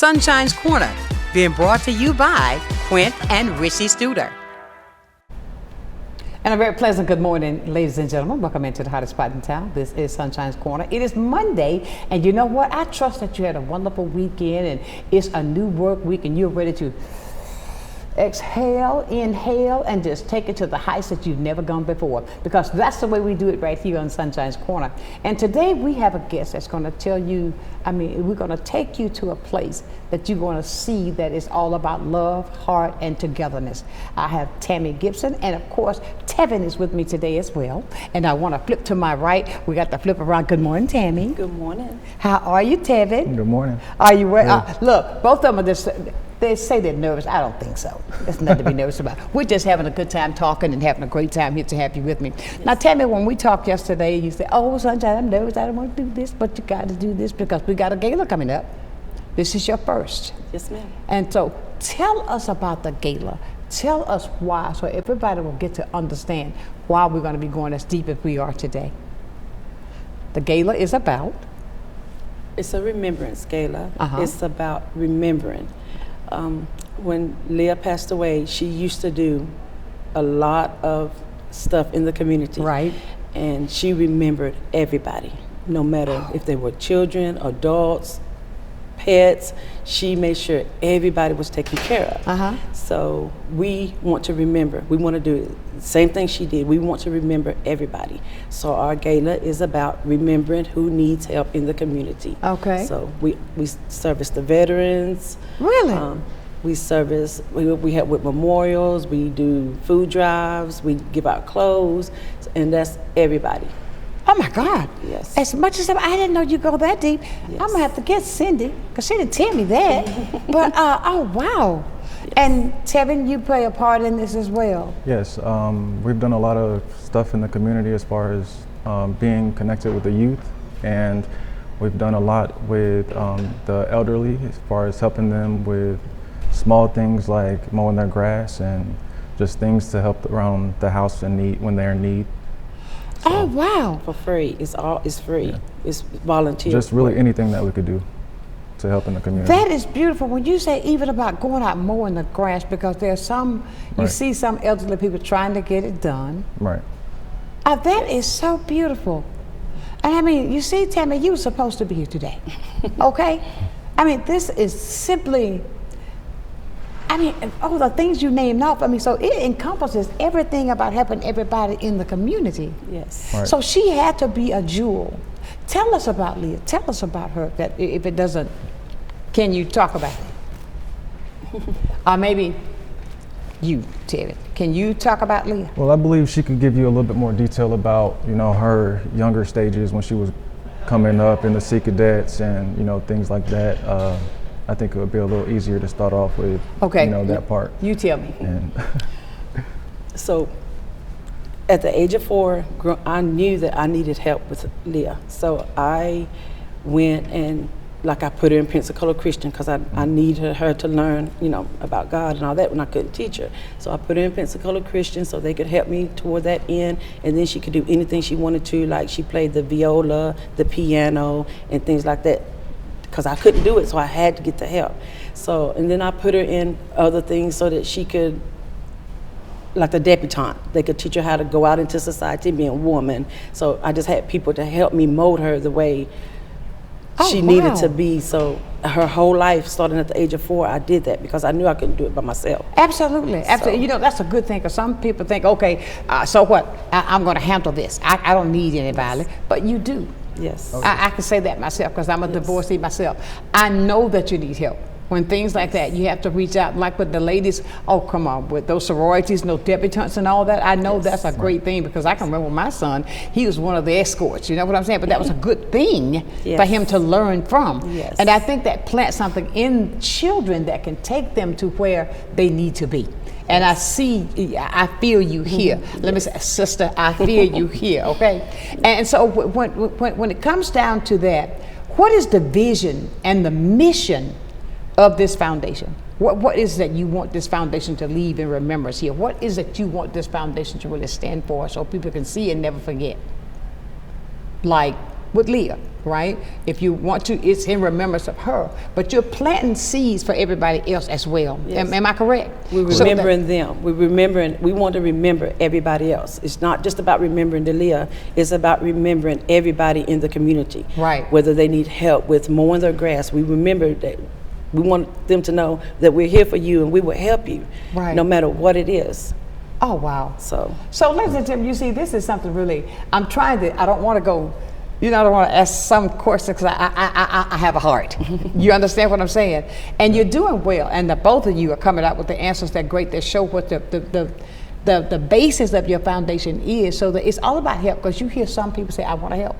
Sunshine's Corner, being brought to you by Quint and Richie Studer. And a very pleasant good morning, ladies and gentlemen. Welcome into the hottest spot in town. This is Sunshine's Corner. It is Monday, and you know what? I trust that you had a wonderful weekend, and it's a new work week, and you're ready to exhale, inhale, and just take it to the heights that you've never gone before, because that's the way we do it right here on Sunshine's Corner. And today we have a guest that's going to tell you, we're going to take you to a place that you're going to see that is all about love, heart, and togetherness. I have Tammy Gibson, and of course, Tevin is with me today as well. And I want to flip to my right. We got to flip around. Good morning, Tammy. Good morning. How are you, Tevin? Good morning. Are you look, both of them are just, they say they're nervous. I don't think so. There's nothing to be nervous about. We're just having a good time talking and having a great time here to have you with me. Yes. Now, tell me, when we talked yesterday, you said, "Oh, Sunshine, I'm nervous. I don't want to do this, but you got to do this because we got a gala coming up. This is your first." Yes, ma'am. And so, tell us about the gala. Tell us why, so everybody will get to understand why we're going to be going as deep as we are today. The gala is about? It's a remembrance gala. Uh-huh. It's about remembering. When Leah passed away, she used to do a lot of stuff in the community. Right. And she remembered everybody, no matter if they were children, adults, pets. She made sure everybody was taken care of. Uh-huh. So we want to remember. We want to do the same thing she did. We want to remember everybody. So our gala is about remembering who needs help in the community. Okay. So we service the veterans. Really? We service, we help with memorials, we do food drives, we give out clothes, and that's everybody. Oh my God. Yes. As much as I didn't know you go that deep. Yes. I'm gonna have to get Cindy, because she didn't tell me that. But, oh wow. Yes. And Tevin, you play a part in this as well. Yes, we've done a lot of stuff in the community as far as being connected with the youth, and we've done a lot with the elderly as far as helping them with small things like mowing their grass and just things to help around the house when they're in need. So, oh wow. For free. It's free. Yeah. It's volunteer. just really anything that we could do to help in the community. That is beautiful. When you say even about going out mowing the grass, because there's some, you Right. see some elderly people trying to get it done. Right. That is so beautiful. And you see, Tammy, you were supposed to be here today, okay? This is simply, all the things you named off, so it encompasses everything about helping everybody in the community. Yes. Right. So she had to be a jewel. Tell us about Leah. Tell us about her. That if it doesn't, can you talk about it? Or maybe you, Teddy. Can you talk about Leah? Well, I believe she could give you a little bit more detail about, her younger stages when she was coming up in the Sea Cadets and, things like that. I think it would be a little easier to start off with, Okay. That part. You tell me. And So at the age of 4, I knew that I needed help with Leah. So I went and I put her in Pensacola Christian because I needed her to learn, about God and all that when I couldn't teach her. So I put her in Pensacola Christian so they could help me toward that end, and then she could do anything she wanted to, like she played the viola, the piano, and things like that, because I couldn't do it, so I had to get the help. So, and then I put her in other things so that she could, like the debutante, they could teach her how to go out into society, being a woman. So I just had people to help me mold her the way she needed to be. So her whole life, starting at the age of 4, I did that because I knew I couldn't do it by myself. Absolutely, absolutely. That's a good thing, because some people think, okay, so what? I'm going to handle this. I don't need anybody, but you do. Yes. I can say that myself, because I'm a divorcee myself. I know that you need help. When things like that, you have to reach out, like with the ladies, oh, come on, with those sororities, no debutantes and all that. I know that's a great thing, because I can remember my son, he was one of the escorts, you know what I'm saying? But that was a good thing for him to learn from. Yes. And I think that plants something in children that can take them to where they need to be. And I feel you here. Let me say, sister, I feel you here, okay? And so when it comes down to that, what is the vision and the mission of this foundation? What is that you want this foundation to leave in remembrance here? What is it you want this foundation to really stand for, so people can see and never forget? Like with Leah, right? If you want to, it's in remembrance of her. But you're planting seeds for everybody else as well. Yes. Am I correct? We're remembering them. We want to remember everybody else. It's not just about remembering Delia. It's about remembering everybody in the community. Right. Whether they need help with mowing their grass, we remember that. We want them to know that we're here for you and we will help you, Right. no matter what it is. Oh, wow. So ladies and gentlemen, you see, this is something really, I don't want to go, I don't want to ask some questions because I have a heart. You understand what I'm saying? And you're doing well, and the both of you are coming out with the answers that great, that show what the basis of your foundation is, so that it's all about help, because you hear some people say, I want to help.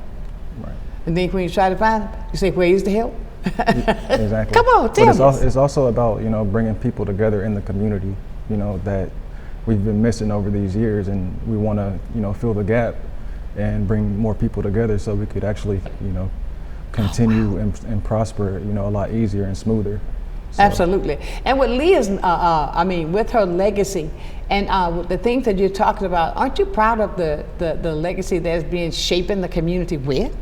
Right. And then when you try to find them, you say, where is the help? Exactly. Come on, tell me. It's also about, bringing people together in the community, that we've been missing over these years, and we want to, fill the gap and bring more people together so we could actually, continue and prosper, a lot easier and smoother. So. Absolutely. And with Leah's, with her legacy and with the things that you're talking about, aren't you proud of the legacy that's being shaped in the community with?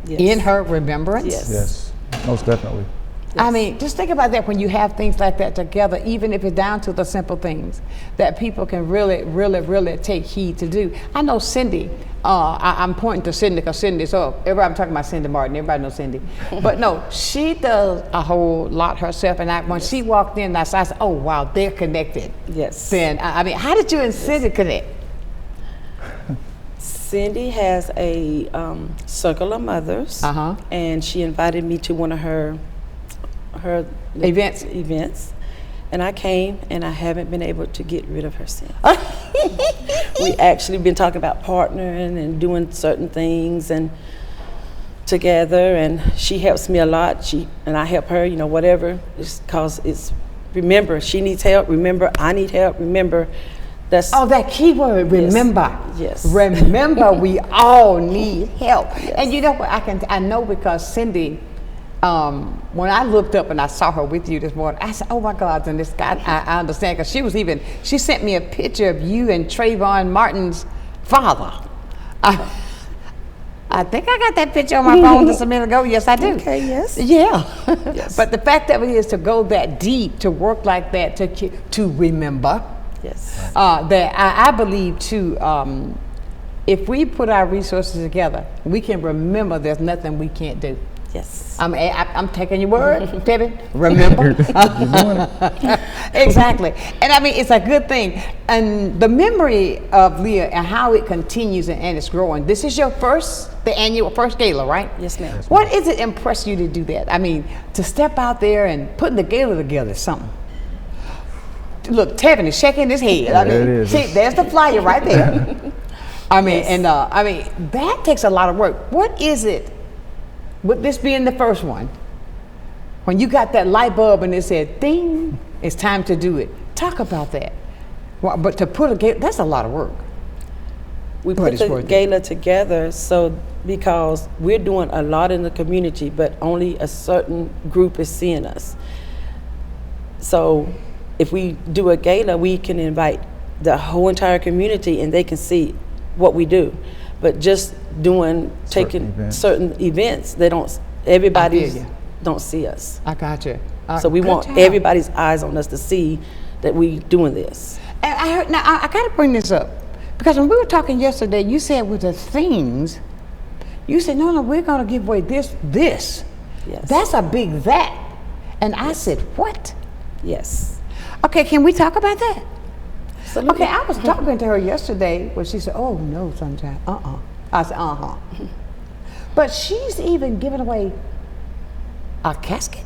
yes. In her remembrance? Yes. Yes, most definitely. I mean, just think about that when you have things like that together, even if it's down to the simple things that people can really, really, really take heed to do. I know Cindy, I'm pointing to Cindy because Cindy's I'm talking about Cindy Martin, everybody knows Cindy. But no, she does a whole lot herself, and when she walked in, I said, oh wow, they're connected. Yes. Then, how did you and Cindy connect? Cindy has a circle of mothers, and she invited me to one of her events, and I came, and I haven't been able to get rid of her since. We actually been talking about partnering and doing certain things and together, and she helps me a lot. And I help her, whatever. It's because remember, she needs help. Remember, I need help. Remember. That key word, remember. Yes. Remember, we all need help. Yes. And you know what, I know because Cindy, when I looked up and I saw her with you this morning, I said, oh my God, and this guy, I understand, because she sent me a picture of you and Trayvon Martin's father. I think I got that picture on my phone just a minute ago. Yes, I do. Okay, yes. Yeah. Yes. But the fact of it is, to go that deep, to work like that, to remember. Yes. That I believe too, if we put our resources together, we can remember there's nothing we can't do. Yes. I'm taking your word, Tevin. Remember? Exactly. And it's a good thing. And the memory of Leah and how it continues and it's growing. This is your annual first gala, right? Yes, ma'am. What is it impressed you to do that? To step out there and putting the gala together is something. Look, Tevin is shaking his head. Yeah, it is. See, there's the flyer right there. Yes. That takes a lot of work. What is it, with this being the first one, when you got that light bulb and it said, ding, it's time to do it? Talk about that. Well, but to put a gala, that's a lot of work. We put the gala together because we're doing a lot in the community, but only a certain group is seeing us. So if we do a gala, we can invite the whole entire community and they can see what we do. But just taking certain events, everybody don't see us. I got you. So we want everybody's eyes on us to see that we doing this. And I got to bring this up, because when we were talking yesterday, you said with the themes, you said, no, we're going to give away this. Yes. That's a big that. And I said, what? Yes. Okay, can we talk about that? Absolutely. Okay, I was talking to her yesterday where she said, oh no, Sonshine, I said, But she's even giving away a casket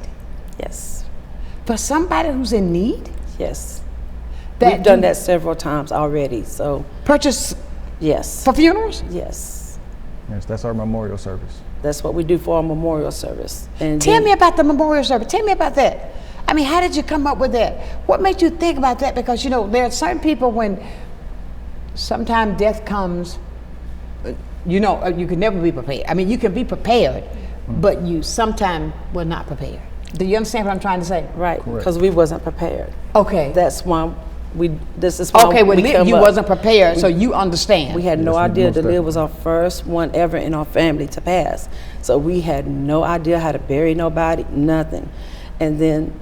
Yes. for somebody who's in need? Yes. We've done that several times already, so. Purchase Yes. for funerals? Yes. Yes, that's our memorial service. That's what we do for our memorial service. And Tell me about the memorial service. Tell me about that. How did you come up with that? What made you think about that? Because, there are certain people when sometimes death comes, you can never be prepared. You can be prepared, but you sometimes were not prepared. Do you understand what I'm trying to say? Right, because we wasn't prepared. Okay. That's why This is why Okay, well, we come you up. wasn't prepared, so you understand. We had no Yes, idea most that Leah definitely. was our first one ever in our family to pass. So we had no idea how to bury nobody, nothing. And then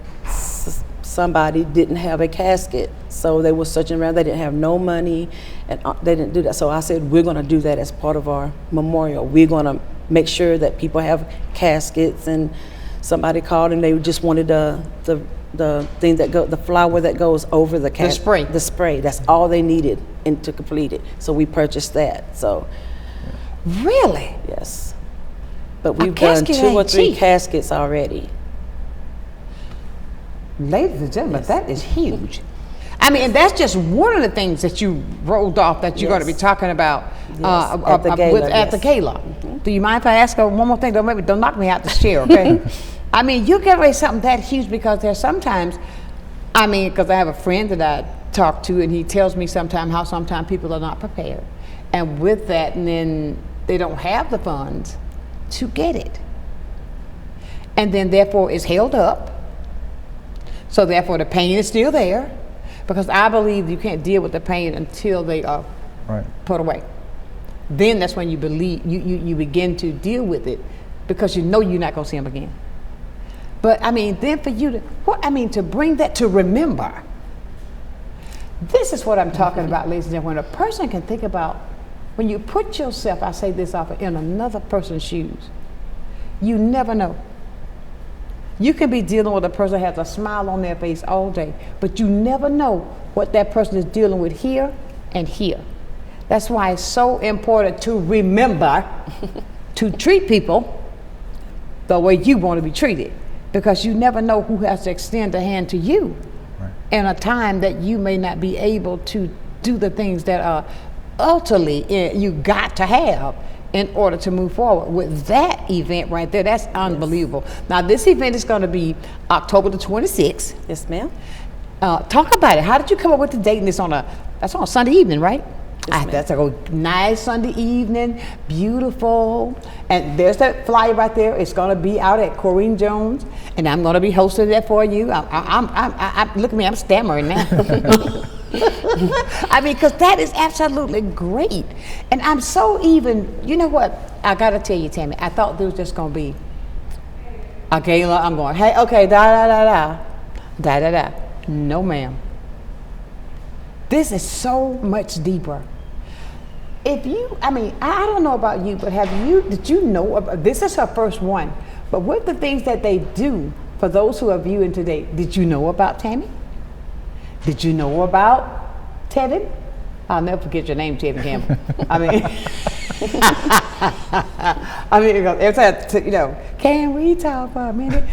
somebody didn't have a casket, so they were searching around. They didn't have no money, and they didn't do that. So I said, we're going to do that as part of our memorial. We're going to make sure that people have caskets. And somebody called and they just wanted the thing that the flower that goes over the casket. spray. The spray. That's all they needed and to complete it. So we purchased that. So Really? yes, but we've done casket 2 or ain't 3 cheap. caskets already. Ladies and gentlemen, that is huge. I mean, and that's just one of the things that you rolled off that you're going to be Yes. talking about At the gala, at the yes. gala. Do you mind if I ask her one more thing? Don't knock me out this chair, okay? I mean, you get away something that huge because there's sometimes, I mean, because I have a friend that I talk to, and he tells me sometimes how sometimes people are not prepared, and with that, and then they don't have the funds to get it, and then therefore it's held up. So therefore, the pain is still there, because I believe you can't deal with the pain until they are Right. put away. Then that's when you believe you begin to deal with it, because you know you're not going to see them again. But I mean, then for you to to bring that to remember. This is what I'm talking about, ladies and gentlemen. When a person can think about, when you put yourself, I say this often, in another person's shoes, you never know. You can be dealing with a person that has a smile on their face all day, but you never know what that person is dealing with here and here. That's why it's so important to remember to treat people the way you want to be treated, because you never know who has to extend a hand to you in a time that you may not be able to do the things that are ultimately you got to have in order to move forward. With that event right there, that's unbelievable. Now, this event is going to be October the 26th. Yes, ma'am. Talk about it. How did you come up with the date? And that's on a Sunday evening, right? Yes, ma'am. That's a nice Sunday evening, beautiful. And there's that flyer right there. It's going to be out at Corrine Jones, and I'm going to be hosting that for you. Look at me, I'm stammering now. I mean, because that is absolutely great. And I'm so you know what? I got to tell you, Tammy, I thought there was just going to be a gala. I'm going, hey, okay, da. No, ma'am. This is so much deeper. I don't know about you, but did you know about, this is her first one, but what the things that they do for those who are viewing today, did you know about Tammy? Did you know about Tevin? I'll never forget your name, Tevin Campbell. Every time, can we talk for a minute?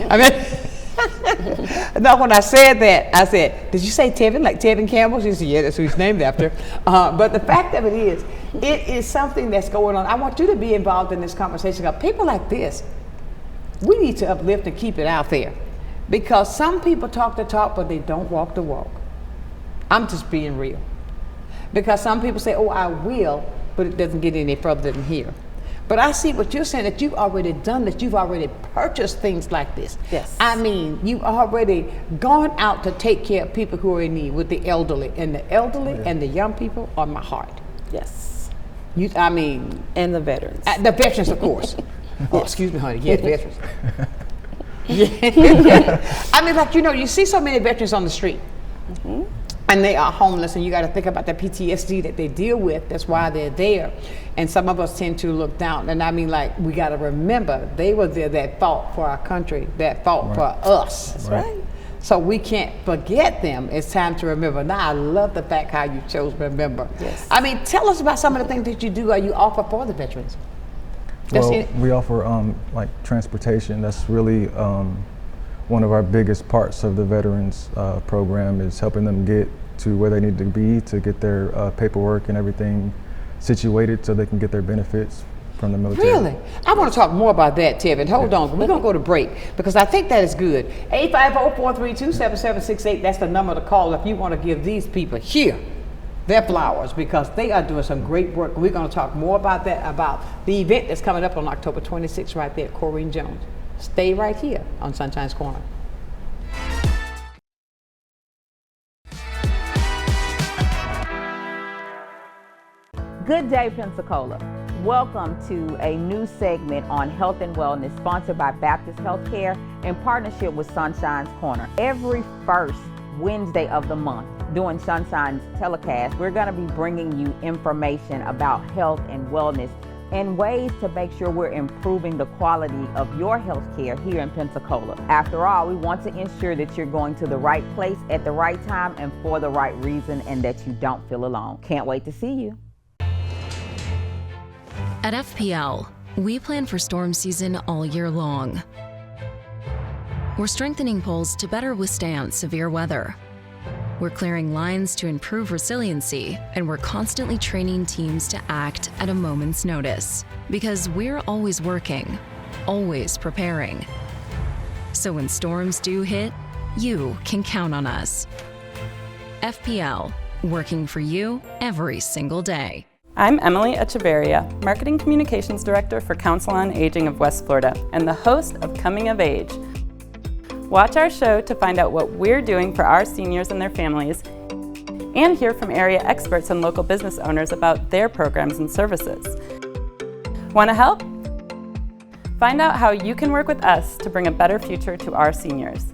No, when I said that, I said, did you say Tevin, like Tevin Campbell? She said, yeah, that's who he's named after. But the fact of it is something that's going on. I want you to be involved in this conversation. People like this, we need to uplift and keep it out there. Because some people talk the talk, but they don't walk the walk. I'm just being real. Because some people say, oh, I will, but it doesn't get any further than here. But I see what you're saying, that you've already done this. You've already purchased things like this. Yes. I mean, you've already gone out to take care of people who are in need, with the elderly. And the elderly and the young people are my heart. Yes. And the veterans. the veterans, of course. Oh, excuse me, honey. Yes, veterans. Yeah. You see so many veterans on the street. Mm-hmm. And they are homeless, and you got to think about the PTSD that they deal with. That's why they're there. And some of us tend to look down. And we got to remember, they were there that fought for our country, that fought for us. That's right. So we can't forget them. It's time to remember. Now, I love the fact how you chose to remember. Yes. Tell us about some of the things that you do or you offer for the veterans. We offer transportation. That's really one of our biggest parts of the veterans program, is helping them get to where they need to be to get their paperwork and everything situated so they can get their benefits from the military. Really? I want to talk more about that, Tevin. Hold on. We're going to go to break because I think that is good. 850-432-7768. That's the number to call if you want to give these people here their flowers, because they are doing some great work. We're going to talk more about that, about the event that's coming up on October 26th right there at Corrine Jones. Stay right here on Sunshine's Corner. Good day, Pensacola. Welcome to a new segment on health and wellness sponsored by Baptist Healthcare in partnership with Sonshine's Corner. Every first Wednesday of the month during Sonshine's telecast, we're going to be bringing you information about health and wellness and ways to make sure we're improving the quality of your health care here in Pensacola. After all, we want to ensure that you're going to the right place at the right time and for the right reason, and that you don't feel alone. Can't wait to see you. At FPL, we plan for storm season all year long. We're strengthening poles to better withstand severe weather. We're clearing lines to improve resiliency, and we're constantly training teams to act at a moment's notice. Because we're always working, always preparing. So when storms do hit, you can count on us. FPL, working for you every single day. I'm Emily Echeverria, Marketing Communications Director for Council on Aging of West Florida and the host of Coming of Age. Watch our show to find out what we're doing for our seniors and their families, and hear from area experts and local business owners about their programs and services. Want to help? Find out how you can work with us to bring a better future to our seniors.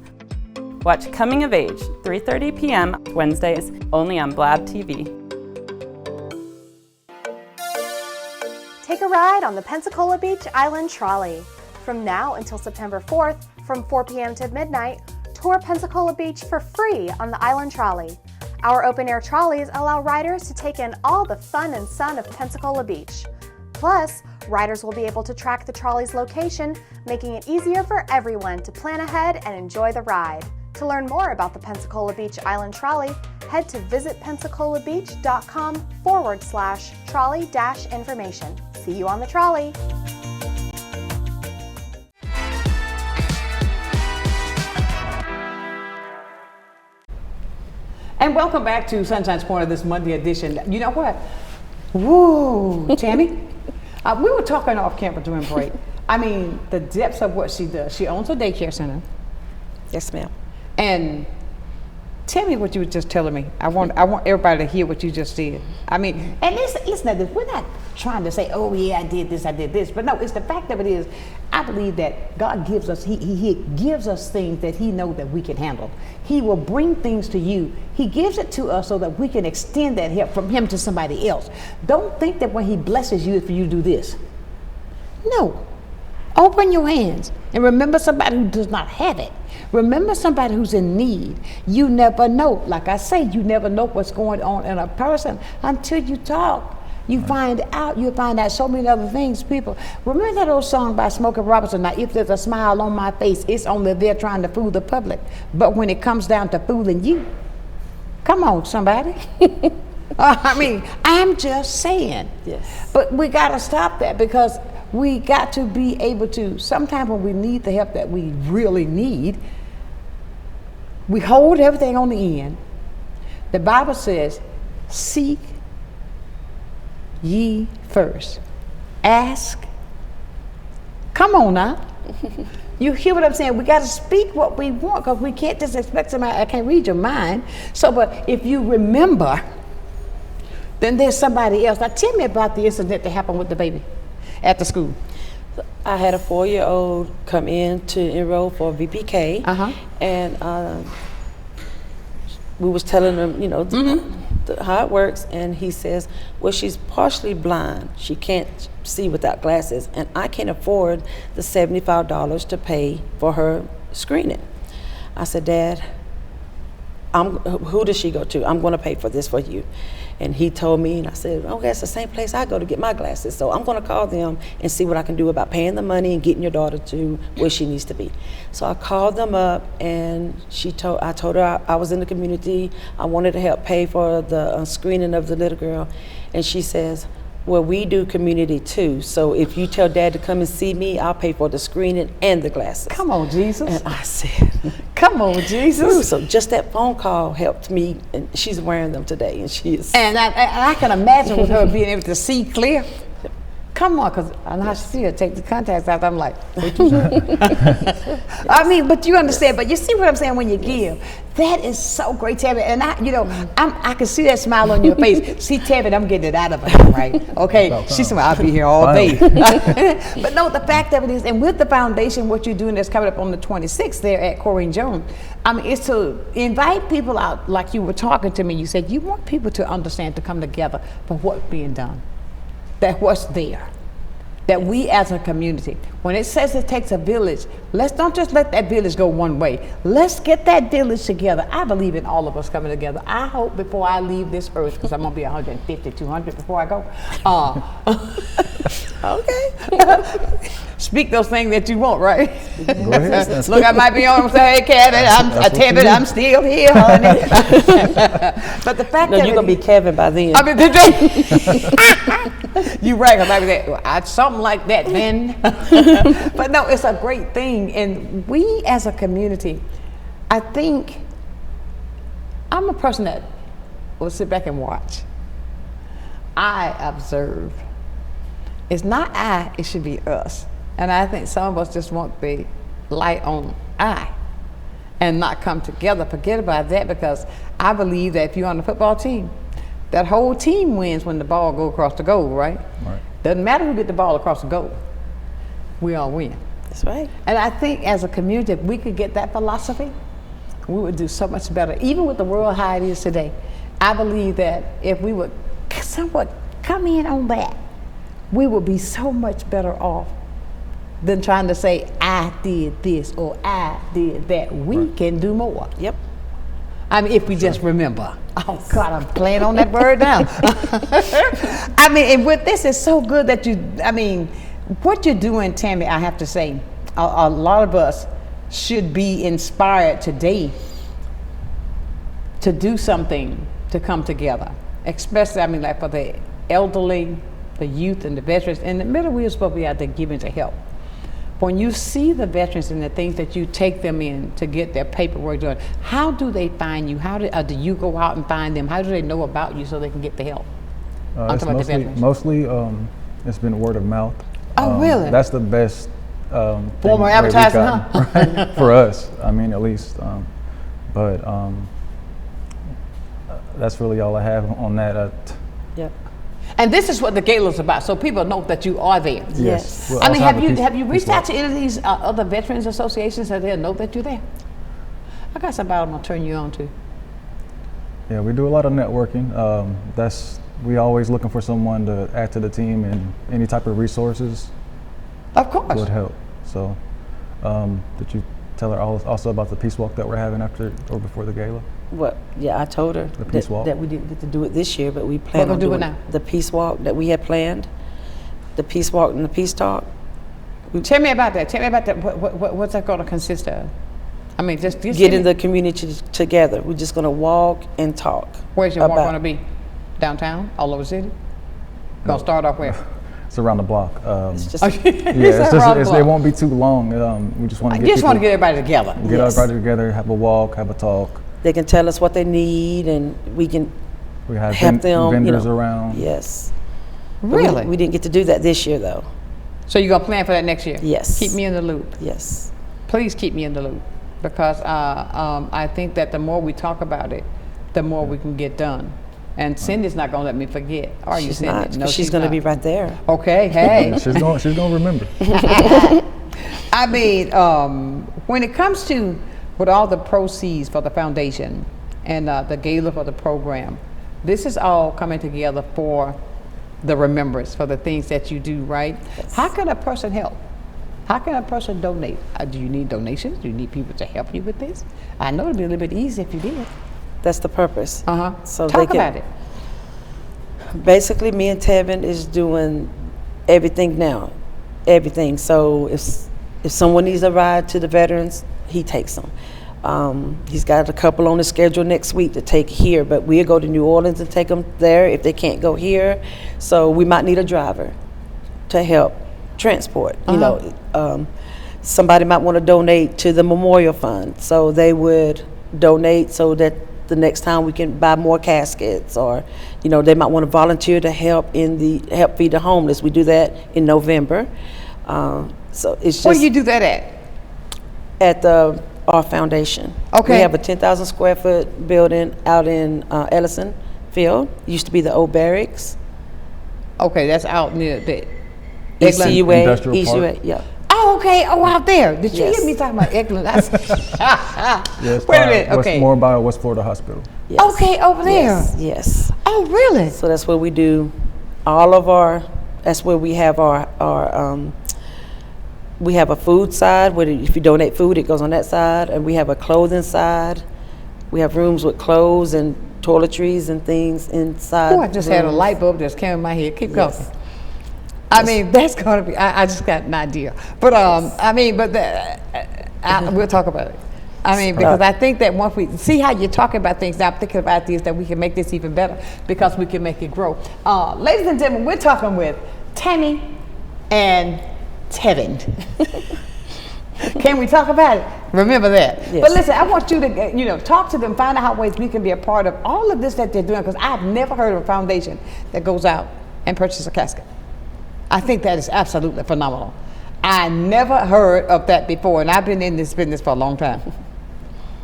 Watch Coming of Age, 3:30 p.m. Wednesdays, only on Blab TV. Take a ride on the Pensacola Beach Island Trolley. From now until September 4th, from 4 p.m. to midnight, tour Pensacola Beach for free on the Island Trolley. Our open-air trolleys allow riders to take in all the fun and sun of Pensacola Beach. Plus, riders will be able to track the trolley's location, making it easier for everyone to plan ahead and enjoy the ride. To learn more about the Pensacola Beach Island Trolley, head to visitpensacolabbeach.com/trolley-information. See you on the trolley. And welcome back to Sunshine's Corner, this Monday edition. You know what? Woo, Tammy. We were talking off camera during break. I mean, the depths of what she does. She owns a daycare center. Yes, ma'am. And tell me what you were just telling me. I want everybody to hear what you just did. I mean, and listen to this. We're not trying to say, oh yeah, I did this. But no, it's the fact of it is, I believe that God gives us, he gives us things that he knows that we can handle. He will bring things to you. He gives it to us so that we can extend that help from him to somebody else. Don't think that when he blesses you, it's for you to do this. No. Open your hands and remember somebody who does not have it. Remember somebody who's in need. You never know. Like I say, you never know what's going on in a person until you talk. You find out so many other things. People, remember that old song by Smokey Robinson, now if there's a smile on my face, it's only there trying to fool the public. But when it comes down to fooling you, come on somebody. I mean, I'm just saying. Yes. But we gotta stop that, because we got to be able to, sometimes when we need the help that we really need, we hold everything on the end. The Bible says, seek ye first. Ask. Come on now. You hear what I'm saying? We got to speak what we want, because we can't just expect somebody, I can't read your mind. So, but if you remember, then there's somebody else. Now tell me about the incident that happened with the baby at the school. I had a 4-year-old come in to enroll for VPK, and we was telling him, you know, how it works, and he says, well, she's partially blind. She can't see without glasses, and I can't afford the $75 to pay for her screening. I said, Dad, who does she go to? I'm going to pay for this for you. And he told me, and I said, okay, it's the same place I go to get my glasses. So I'm going to call them and see what I can do about paying the money and getting your daughter to where she needs to be. So I called them up, and I told her I was in the community. I wanted to help pay for the screening of the little girl. And she says, well, we do community too. So if you tell Dad to come and see me, I'll pay for the screening and the glasses. Come on, Jesus. And I said, come on, Jesus. So just that phone call helped me, and she's wearing them today, and she is. And I can imagine with her being able to see clear. Come on, because I see her take the contacts out. I'm like, what you I mean, but you understand. But you see what I'm saying when you give. That is so great, Tabby. And I can see that smile on your face. See, Tabby, I'm getting it out of her, right? Okay, she's saying, I'll be here all day. But no, the fact of it is, and with the foundation, what you're doing that's coming up on the 26th there at Corrine Jones, it's to invite people out, like you were talking to me. You said you want people to understand, to come together for what's being done, that what's there. That we as a community, when it says it takes a village, let's don't just let that village go one way. Let's get that village together. I believe in all of us coming together. I hope before I leave this earth, because I'm going to be 150, 200 before I go. Okay. Speak those things that you want, right? Go ahead. Look, I might be on and say, hey, Kevin, I'm still here, honey. But the fact that you're going to be Kevin by then. I mean, you're right. I might be that. Something like that, then. But no, it's a great thing. And we as a community, I think, I'm a person that will sit back and watch. I observe. It's not I, it should be us. And I think some of us just want the light on I and not come together. Forget about that, because I believe that if you're on the football team, that whole team wins when the ball goes across the goal, right? Right. Doesn't matter who get the ball across the goal. We all win. That's right. And I think as a community, if we could get that philosophy, we would do so much better. Even with the world how it is today, I believe that if we would somewhat come in on that, we would be so much better off than trying to say, I did this or I did that. We can do more. Yep. I mean, if we just remember. Oh God, I'm playing on that word now. I mean, and with this, it's so good that what you're doing, Tammy, I have to say, a lot of us should be inspired today to do something to come together. Especially, like for the elderly, the youth and the veterans. In the middle, we're supposed to be out there giving to help. When you see the veterans and the things that you take them in to get their paperwork done, how do they find you? How do you go out and find them? How do they know about you so they can get the help? It's mostly it's been word of mouth. Oh, really? That's the best form of advertising, huh? Right? For us, at least. That's really all I have on that. Yep. And this is what the gala is about, so people know that you are there. Yes. Well, have you reached out to any of these other veterans associations so they'll know that you're there? I got somebody I'm gonna turn you on to. Yeah, we do a lot of networking. We always looking for someone to add to the team, and any type of resources Of course. would help. So, did you tell her also about the peace walk that we're having after or before the gala? What? Yeah, I told her The peace walk. that we didn't get to do it this year, but we plan We're on gonna do it doing now. the peace walk that we had planned. The peace walk and the peace talk. Tell me about that. Tell me about that. What's that going to consist of? Just Getting the community together. We're just going to walk and talk. Where's your walk going to be? Downtown? All over the city? Going to start off where? It's around the block. It's just It won't be too long. We just want to get everybody together. Get everybody together, have a walk, have a talk. They can tell us what they need, and we can have help them. vendors around. Yes. Really? We didn't get to do that this year, though. So you're going to plan for that next year? Yes. Keep me in the loop. Yes. Please keep me in the loop, because I think that the more we talk about it, the more we can get done. And Cindy's not going to let me forget. Are you, Cindy? Not, No, she's going to be right there. Okay, hey. She's going to remember. When it comes to with all the proceeds for the foundation and the gala for the program, this is all coming together for the remembrance, for the things that you do, right? Yes. How can a person help? How can a person donate? Do you need donations? Do you need people to help you with this? I know it'd be a little bit easy if you did. That's the purpose. So talk about it. Basically, me and Tevin is doing everything now. Everything. So if someone needs a ride to the veterans, he takes them. He's got a couple on the schedule next week to take here, but we'll go to New Orleans and take them there if they can't go here. So we might need a driver to help transport. Somebody might want to donate to the memorial fund, so they would donate so that the next time we can buy more caskets, or they might want to volunteer to help help feed the homeless. We do that in November. So it's just. Where do you do that at? At the our foundation. Okay. We have a 10,000 square foot building out in Ellison Field. Used to be the old barracks. Okay, that's out near the ECUA. Industrial ECUA, Park. yeah. Oh, okay. Oh, out there. Did you Yes. hear me talking about Eglin? Yes, Wait a minute. Okay. More by West Florida Hospital. Yes. Okay, over there. Yes, yes. Oh, really? So that's where we do all of our, that's where we have our we have a food side, where if you donate food, it goes on that side. And we have a clothing side. We have rooms with clothes and toiletries and things inside. Oh, I just had a rooms. light bulb just came in my head. Keep Yes. going. I mean, that's going to be, I just got an idea. But, I mean, but we'll talk about it. I mean, because I think that once we see how you're talking about things, now I'm thinking about ideas that we can make this even better because we can make it grow. Ladies and gentlemen, we're talking with Tammy and Tevin. Can we talk about it? Remember that. Yes. But listen, I want you to, talk to them, find out how ways we can be a part of all of this that they're doing, because I've never heard of a foundation that goes out and purchases a casket. I think that is absolutely phenomenal. I never heard of that before, and I've been in this business for a long time.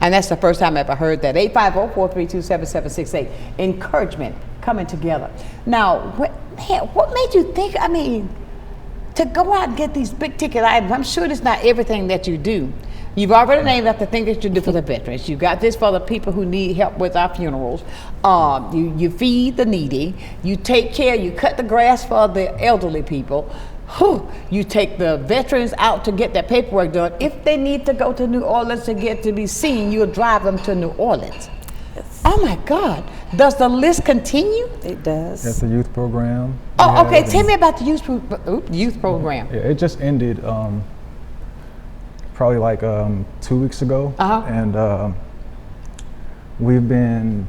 And that's the first time I ever heard that. 850-432-7768. Encouragement, coming together. Now, what made you think, to go out and get these big ticket items? I'm sure it's not everything that you do. You've already named out the thing that you do for the veterans. You got this for the people who need help with our funerals. You feed the needy. You take care, you cut the grass for the elderly people. You take the veterans out to get their paperwork done. If they need to go to New Orleans to get to be seen, you'll drive them to New Orleans. Yes. Oh my God. Does the list continue? It does. That's the youth program. Oh, okay. Yeah, Tell me about the youth program. Yeah, it just ended probably like 2 weeks ago. And we've been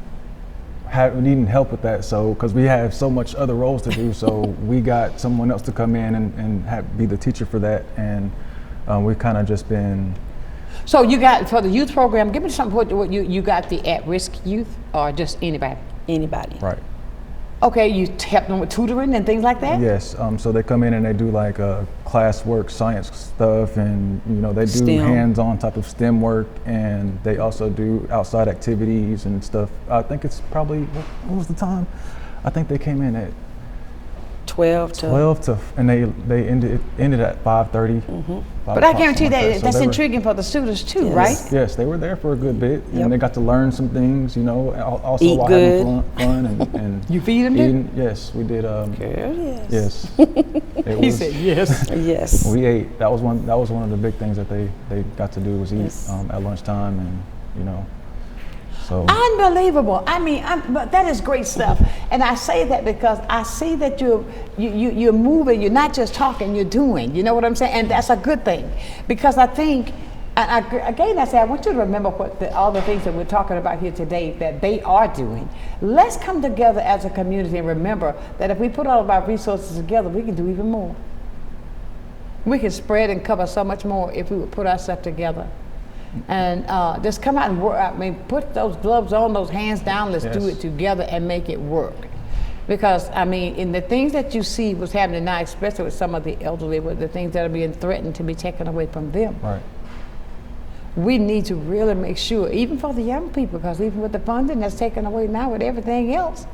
needing help with that, so because we have so much other roles to do, so we got someone else to come in and be the teacher for that, and we've kind of just been. So you got, for the youth program, give me something, what you got the at-risk youth or just anybody? Anybody. Right. Okay, you help them with tutoring and things like that? Yes, so they come in and they do like classwork, science stuff, and they do STEM. hands-on type of STEM work, and they also do outside activities and stuff. I think it's probably, what was the time? I think they came in at 12 to. and they ended at 5:30. But I guarantee that's intriguing for the students too, Yes. right? Yes, they were there for a good bit, Yep. and they got to learn some things, also Eat while good. having fun and You feed them, eating. Yes, we did. Girl, yes. Yes. He said yes. Yes. We ate. That was one of the big things that they got to do was eat Yes. at lunchtime, and so. Unbelievable. But that is great stuff. And I say that because I see that you're moving. You're not just talking. You're doing. You know what I'm saying? And that's a good thing, because I think. And I want you to remember all the things that we're talking about here today that they are doing. Let's come together as a community and remember that if we put all of our resources together, we can do even more. We can spread and cover so much more if we would put ourselves together. And just come out and work. Put those gloves on, those hands down. Let's do Yes. it together and make it work. Because in the things that you see what's happening now, especially with some of the elderly, with the things that are being threatened to be taken away from them. Right. We need to really make sure, even for the young people, because even with the funding that's taken away now with everything else,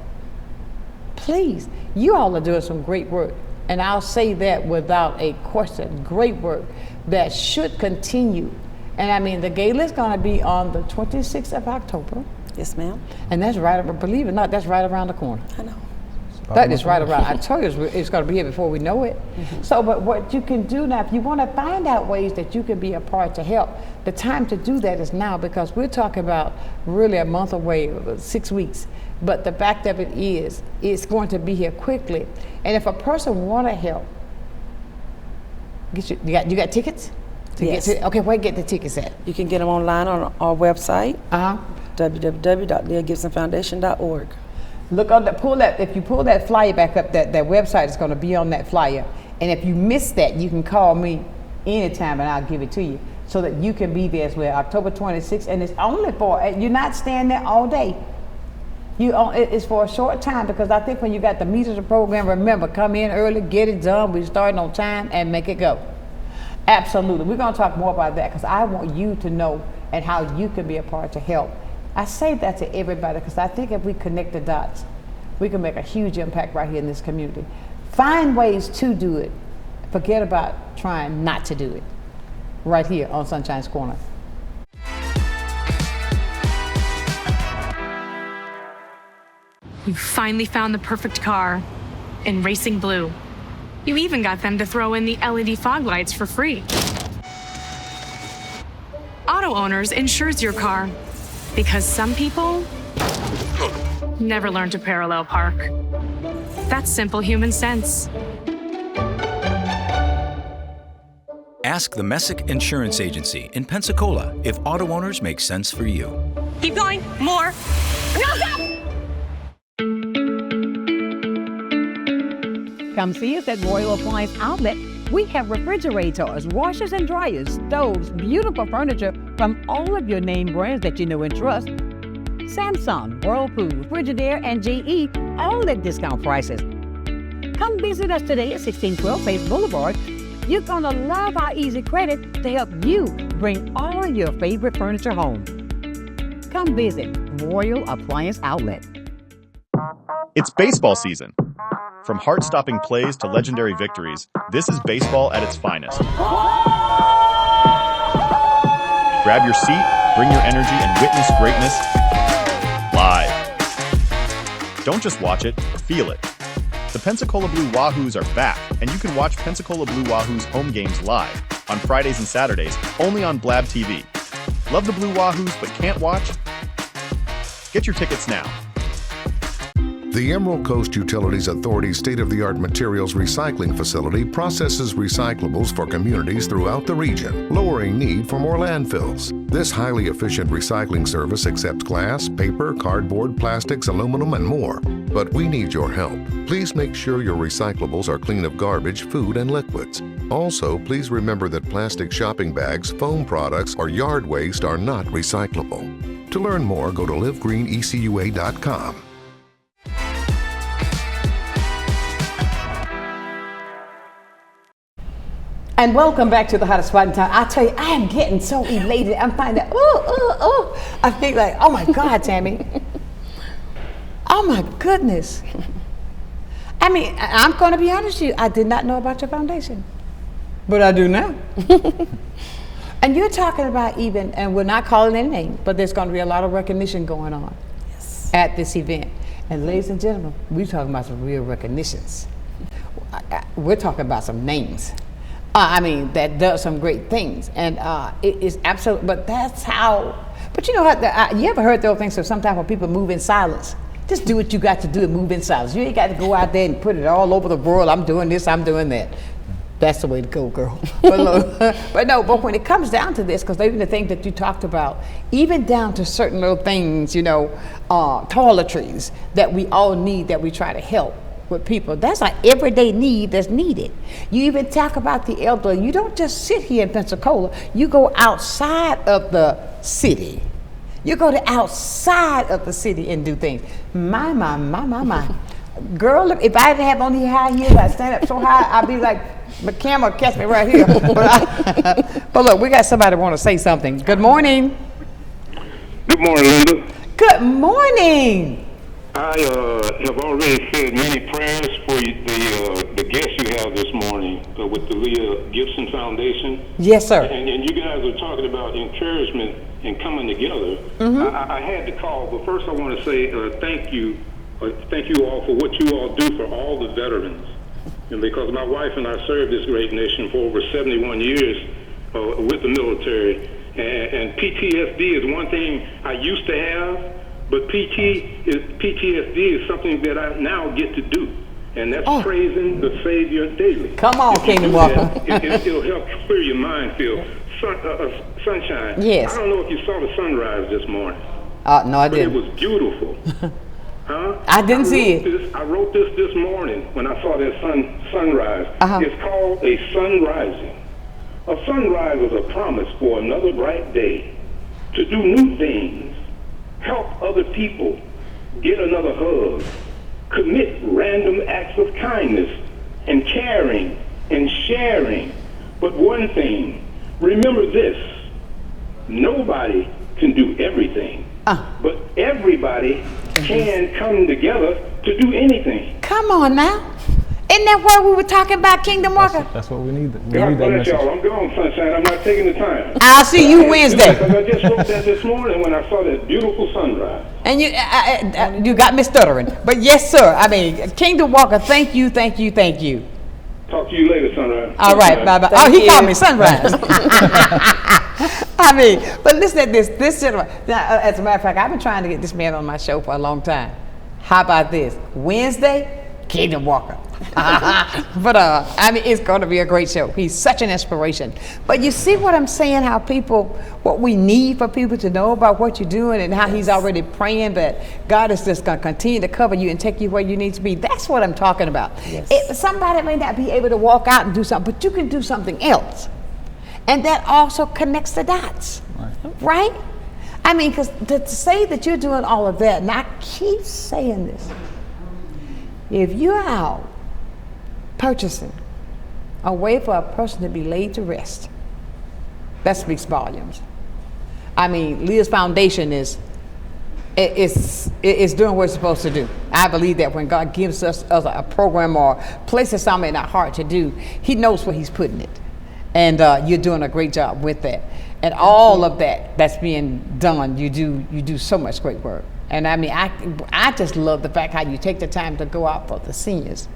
please, you all are doing some great work. And I'll say that without a question, great work that should continue. And the gala is going to be on the 26th of October. Yes, ma'am. And that's believe it or not, that's right around the corner. I know. That is right around. I told you it's going to be here before we know it. Mm-hmm. So, but what you can do now, if you want to find out ways that you can be a part to help, the time to do that is now, because we're talking about really a month away, 6 weeks. But the fact of it is, it's going to be here quickly. And if a person want to help, you got tickets? Yes. Okay, where get the tickets at? You can get them online on our website, Uh-huh. www.leahgibsonfoundation.org. Look on if you pull that flyer back up, that website is going to be on that flyer. And if you miss that, you can call me anytime and I'll give it to you so that you can be there as well. October 26th, and it's only you're not staying there all day. It's for a short time, because I think when you got the meat of the program, remember, come in early, get it done, we're starting on time, and make it go. Absolutely. We're going to talk more about that, because I want you to know and how you can be a part to help. I say that to everybody because I think if we connect the dots, we can make a huge impact right here in this community. Find ways to do it. Forget about trying not to do it. Right here on Sonshine's Corner. You finally found the perfect car in racing blue. You even got them to throw in the LED fog lights for free. Auto Owners insures your car because some people never learn to parallel park. That's simple human sense. Ask the Messick Insurance Agency in Pensacola if Auto Owners make sense for you. Keep going, more. No, stop! Come see us at Royal Appliance Outlet. We have refrigerators, washers and dryers, stoves, beautiful furniture from all of your name brands that you know and trust. Samsung, Whirlpool, Frigidaire, and GE, all at discount prices. Come visit us today at 1612 Faith Boulevard. You're gonna love our easy credit to help you bring all your favorite furniture home. Come visit Royal Appliance Outlet. It's baseball season. From heart-stopping plays to legendary victories, this is baseball at its finest. Grab your seat, bring your energy, and witness greatness live. Don't just watch it, feel it. The Pensacola Blue Wahoos are back, and you can watch Pensacola Blue Wahoos home games live on Fridays and Saturdays, only on Blab TV. Love the Blue Wahoos but can't watch? Get your tickets now. The Emerald Coast Utilities Authority's state-of-the-art materials recycling facility processes recyclables for communities throughout the region, lowering need for more landfills. This highly efficient recycling service accepts glass, paper, cardboard, plastics, aluminum, and more. But we need your help. Please make sure your recyclables are clean of garbage, food, and liquids. Also, please remember that plastic shopping bags, foam products, or yard waste are not recyclable. To learn more, go to livegreenecua.com. And welcome back to the hottest spot in town. I tell you, I am getting so elated. I'm finding that, I feel like, oh my God, Tammy. Oh my goodness. I mean, I'm going to be honest with you. I did not know about your foundation, but I do now. And you're talking about even, and we're not calling any name, but there's going to be a lot of recognition going on at this event. And ladies and gentlemen, we're talking about some real recognitions. We're talking about some names. That does some great things, and it is absolute. But that's how. But you know what? You ever heard those things? So sometimes when people move in silence, just do what you got to do and move in silence. You ain't got to go out there and put it all over the world. I'm doing this. I'm doing that. That's the way to go, girl. But when it comes down to this, because even the things that you talked about, even down to certain little things, toiletries that we all need, that we try to help with people. That's an everyday need that's needed. You even talk about the elderly. You don't just sit here in Pensacola. You go outside of the city. You go to outside of the city and do things. My. Girl, look, if I didn't have on these high heels, I'd stand up so high, I'd be like, the camera catch me right here. But look, we got somebody want to say something. Good morning. Good morning, Linda. Good morning. I have already said many prayers for the guest you have this morning with the Leah Gibson Foundation. Yes, sir. And you guys are talking about encouragement and coming together. Mm-hmm. I had to call, but first I want to say thank you all for what you all do for all the veterans. And because my wife and I served this great nation for over 71 years with the military. And PTSD is one thing I used to have. But PTSD is something that I now get to do, and that's praising the Savior daily. Come on, King Walker. It'll help clear your mind, Phil. Sunshine. Yes. I don't know if you saw the sunrise this morning. No, I didn't. But it was beautiful. Huh? I didn't see it. I wrote this morning when I saw that sunrise. It's called a sunrising. A sunrise is a promise for another bright day, to do new things, help other people, get another hug, commit random acts of kindness and caring and sharing. But one thing, remember this, nobody can do everything. But everybody can come together to do anything. Come on now. Isn't that what we were talking about, Kingdom Walker? That's what we need. We God need that bless message. y'all. I'm gone, Sunshine. I'm not taking the time. I'll see you Wednesday. Because I just wrote that this morning when I saw that beautiful sunrise. And you got me stuttering. But yes, sir. I mean, Kingdom Walker, thank you. Talk to you later, Sunrise. All right, bye-bye. Oh, he called me Sunrise. I mean, but listen at this. This gentleman, now, as a matter of fact, I've been trying to get this man on my show for a long time. How about this? Wednesday, Kingdom Walker. But I mean, it's going to be a great show. He's such an inspiration. But you see what I'm saying? How what we need for people to know about what you're doing, and how he's already praying that God is just going to continue to cover you and take you where you need to be. That's what I'm talking about. Yes. Somebody may not be able to walk out and do something, but you can do something else, and that also connects the dots, right? I mean, because to say that you're doing all of that, and I keep saying this, if you're out purchasing a way for a person to be laid to rest, that speaks volumes. I mean, Leah's Foundation is doing what it's supposed to do. I believe that when God gives us a program or places something in our heart to do, He knows where He's putting it. And you're doing a great job with that. And all of that's being done, you do so much great work. And I mean, I just love the fact how you take the time to go out for the seniors.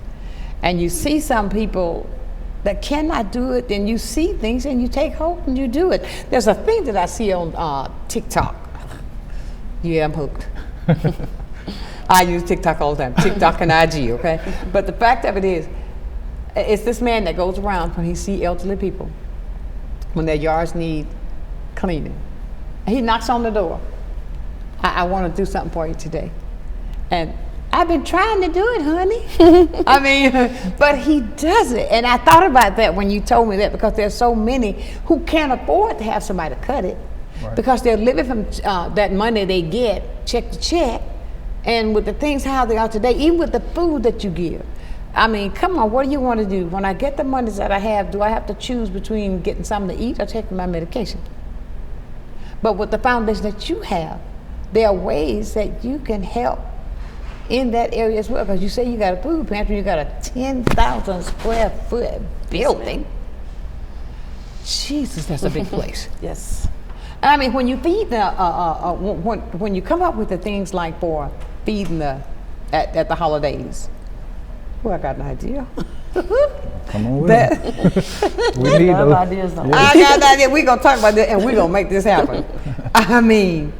And you see some people that cannot do it, then you see things and you take hope and you do it. There's a thing that I see on TikTok. Yeah, I'm hooked. I use TikTok all the time, TikTok and IG, okay? But the fact of it is, it's this man that goes around when he sees elderly people, when their yards need cleaning. And he knocks on the door. I want to do something for you today. And I've been trying to do it, honey. I mean, but he does it. And I thought about that when you told me that, because there's so many who can't afford to have somebody cut it, because they're living from that money they get, check to check, and with the things how they are today, even with the food that you give. I mean, come on, what do you want to do? When I get the monies that I have, do I have to choose between getting something to eat or taking my medication? But with the foundation that you have, there are ways that you can help in that area as well, because you say you got a food pantry, you got a 10,000 square foot building. Jesus, that's a big place. Yes. I mean, when you feed when you come up with the things like for feeding at the holidays, well, I got an idea. Come on with it. We need those ideas. Yeah. I got an idea. We're gonna talk about this, and we're gonna make this happen. I mean,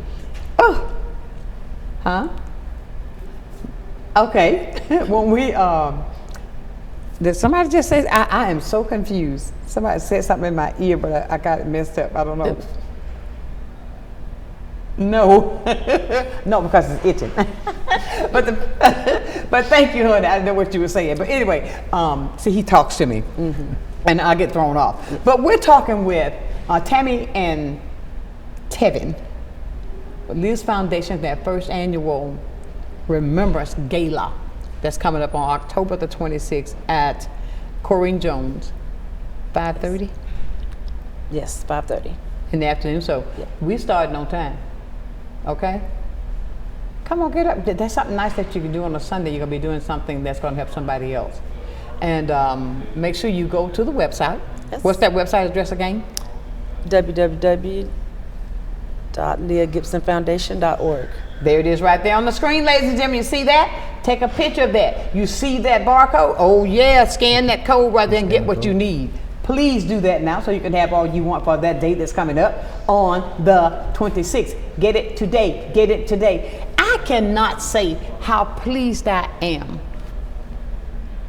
okay. When we did somebody just say I am so confused. Somebody said something in my ear, but I got it messed up. I don't know. No, no, because it's itching. but thank you, honey. I didn't know what you were saying. But anyway, see, he talks to me, and I get thrown off. But we're talking with Tammy and Tevin, Leah's Foundation, their first annual Remembrance Gala that's coming up on October the 26th at Corrine Jones, 5:30? Yes, 5:30. In the afternoon. So we starting on time. Okay? Come on, get up. That's something nice that you can do on a Sunday. You're going to be doing something that's going to help somebody else. And make sure you go to the website. Yes. What's that website address again? www.leahgibsonfoundation.org. There it is right there on the screen, ladies and gentlemen. You see that? Take a picture of that. You see that barcode? Oh, yeah. Scan that code right there and get what you need. Please do that now so you can have all you want for that date that's coming up on the 26th. Get it today. Get it today. I cannot say how pleased I am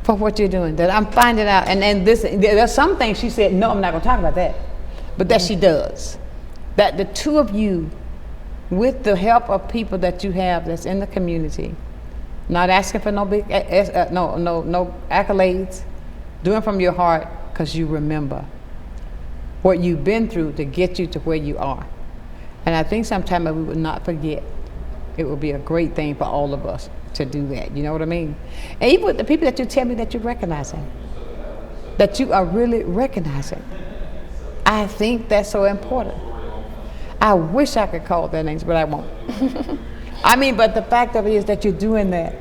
for what you're doing, that I'm finding out. And there's some things she said, no, I'm not going to talk about that. But that she does. That the two of you, with the help of people that you have that's in the community, not asking for no big, no accolades, doing from your heart, because you remember what you've been through to get you to where you are. And I think sometime we would not forget. It would be a great thing for all of us to do that. You know what I mean? And even with the people that you tell me that you're recognizing, that you are really recognizing, I think that's so important. I wish I could call their names, but I won't. I mean, but the fact of it is that you're doing that.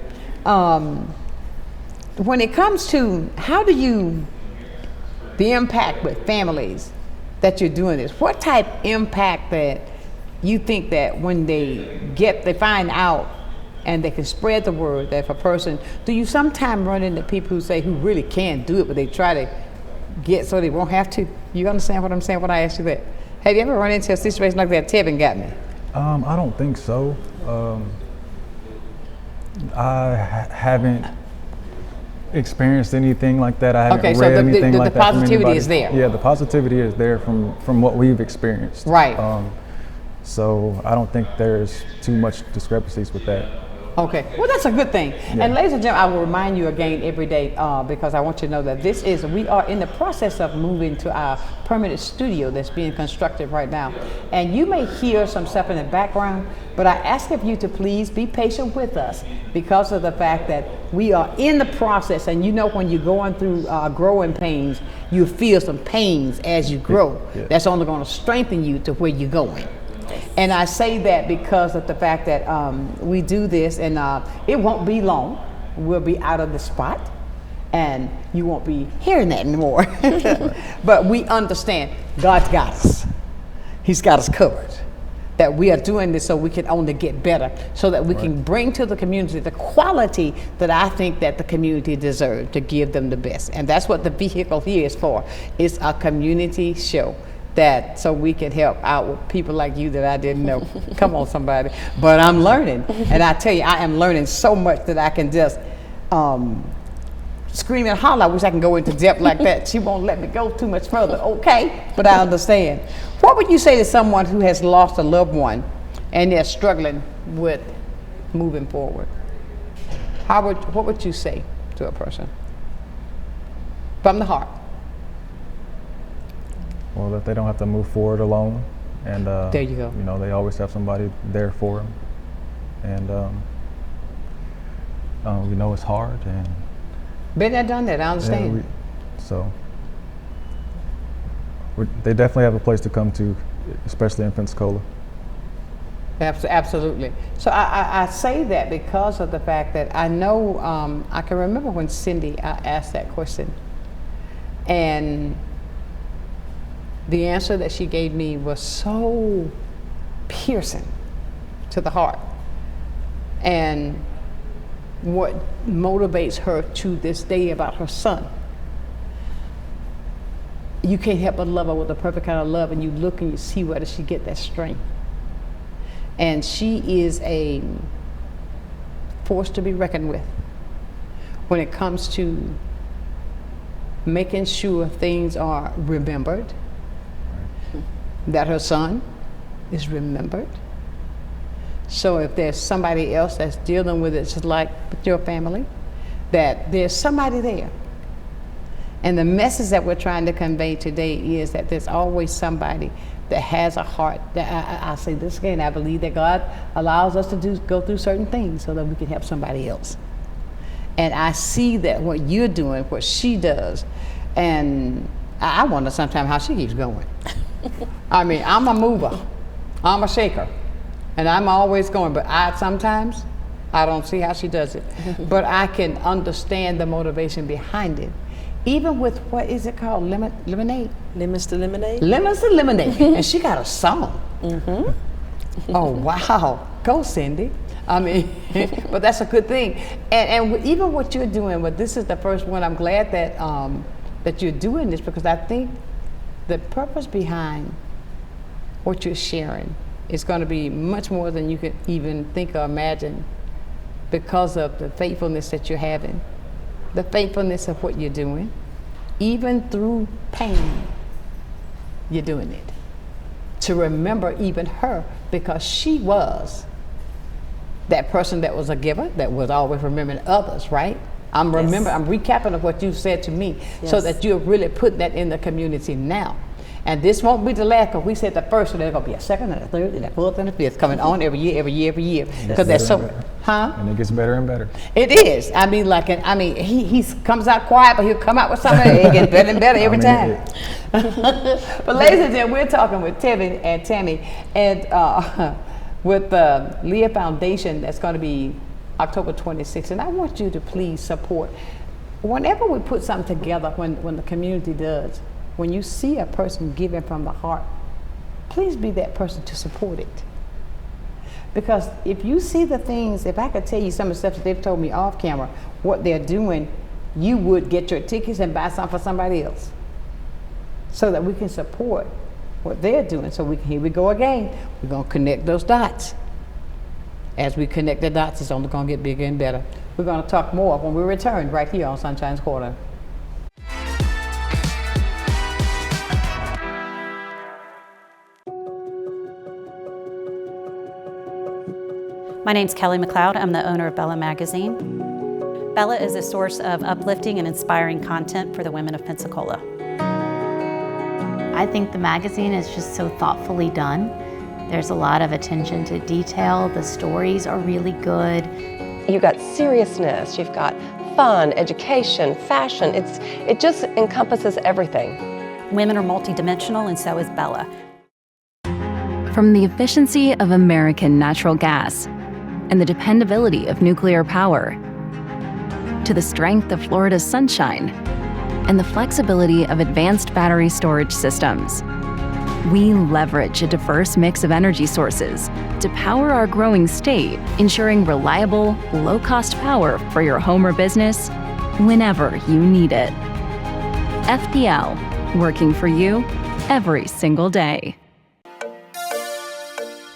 When it comes to how do you, the impact with families that you're doing this, what type impact that you think that when they find out and they can spread the word that if a person, do you sometimes run into people who really can't do it, but they try to get so they won't have to? You understand what I'm saying when I ask you that? Have you ever run into a situation like that? Tevin got me. I don't think so. I haven't experienced anything like that. I haven't read anything like that. The positivity is there. Yeah, the positivity is there from what we've experienced. Right. So I don't think there's too much discrepancies with that. Okay, well that's a good thing. Yeah. And ladies and gentlemen, I will remind you again every day because I want you to know that we are in the process of moving to our permanent studio that's being constructed right now. And you may hear some stuff in the background, but I ask of you to please be patient with us because of the fact that we are in the process. And you know, when you're going through growing pains, you feel some pains as you grow. Yeah. That's only going to strengthen you to where you're going. And I say that because of the fact that we do this, and it won't be long. We'll be out of the spot, and you won't be hearing that anymore. But we understand God's got us. He's got us covered. That we are doing this so we can only get better, so that we can bring to the community the quality that I think that the community deserves, to give them the best. And that's what the vehicle here is for. It's a community show. That so we can help out with people like you that I didn't know. Come on, somebody. But I'm learning, and I tell you, I am learning so much that I can just scream and holler. I wish I can go into depth like that. She won't let me go too much further. Okay, but I understand. What would you say to someone who has lost a loved one and they're struggling with moving forward? What would you say to a person from the heart? Well, that they don't have to move forward alone, and there you go. You know, they always have somebody there for them, and we know it's hard, and been there, done that. I understand. They definitely have a place to come to, especially in Pensacola. Absolutely. So I say that because of the fact that I know I can remember when Cindy asked that question, and the answer that she gave me was so piercing to the heart. And what motivates her to this day about her son. You can't help but love her with the perfect kind of love, and you look and you see where does she get that strength. And she is a force to be reckoned with when it comes to making sure things are remembered, that her son is remembered. So if there's somebody else that's dealing with it, just like with your family, that there's somebody there. And the message that we're trying to convey today is that there's always somebody that has a heart. That I say this again, I believe that God allows us to go through certain things so that we can help somebody else. And I see that what you're doing, what she does, and I wonder sometimes how she keeps going. I mean, I'm a mover, I'm a shaker, and I'm always going, but sometimes I don't see how she does it. But I can understand the motivation behind it. Even with, what is it called, lemonade? Lemons to Lemonade? Lemons to Lemonade, and she got a song. Oh, wow, go Cindy. I mean, but that's a good thing. And even what you're doing, but this is the first one, I'm glad that that you're doing this, because I think the purpose behind what you're sharing is going to be much more than you could even think or imagine, because of the faithfulness that you're having, the faithfulness of what you're doing. Even through pain, you're doing it. To remember even her, because she was that person that was a giver, that was always remembering others, right? I'm recapping of what you said to me, so that you're really putting that in the community now. And this won't be the last, because we said the first, so there's going to be a second and a third and a fourth and a fifth coming on every year. Because there's Huh? And it gets better and better. It is. I mean, he comes out quiet, but he'll come out with something. It gets better and better every time. But ladies and gentlemen, we're talking with Tammy and with the Leah Foundation that's going to be October 26th. And I want you to please support. Whenever we put something together, when the community does, when you see a person giving from the heart, please be that person to support it. Because if you see the things, if I could tell you some of the stuff that they've told me off camera, what they're doing, you would get your tickets and buy some for somebody else, so that we can support what they're doing. So here we go again. We're gonna connect those dots. As we connect the dots, it's only gonna get bigger and better. We're gonna talk more when we return right here on Sunshine's Corner. My name's Kelly McLeod. I'm the owner of Bella Magazine. Bella is a source of uplifting and inspiring content for the women of Pensacola. I think the magazine is just so thoughtfully done. There's a lot of attention to detail. The stories are really good. You've got seriousness, you've got fun, education, fashion. It just encompasses everything. Women are multidimensional, and so is Bella. From the efficiency of American natural gas and the dependability of nuclear power, to the strength of Florida's sunshine and the flexibility of advanced battery storage systems, we leverage a diverse mix of energy sources to power our growing state, ensuring reliable, low-cost power for your home or business whenever you need it. FPL, working for you every single day.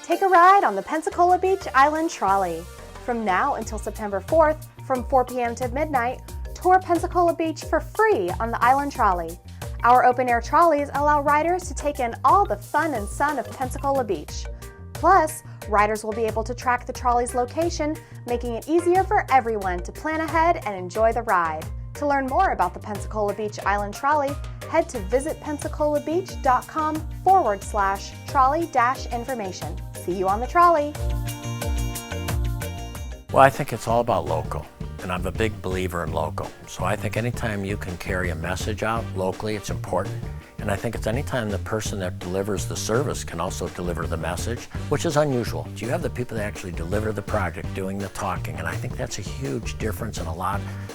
Take a ride on the Pensacola Beach Island Trolley. From now until September 4th, from 4 p.m. to midnight, tour Pensacola Beach for free on the Island Trolley. Our open-air trolleys allow riders to take in all the fun and sun of Pensacola Beach. Plus, riders will be able to track the trolley's location, making it easier for everyone to plan ahead and enjoy the ride. To learn more about the Pensacola Beach Island Trolley, head to visitpensacolabbeach.com/trolley-information. See you on the trolley. Well, I think it's all about local, and I'm a big believer in local. So I think anytime you can carry a message out locally, it's important. And I think it's anytime the person that delivers the service can also deliver the message, which is unusual. You have the people that actually deliver the project doing the talking, and I think that's a huge difference, and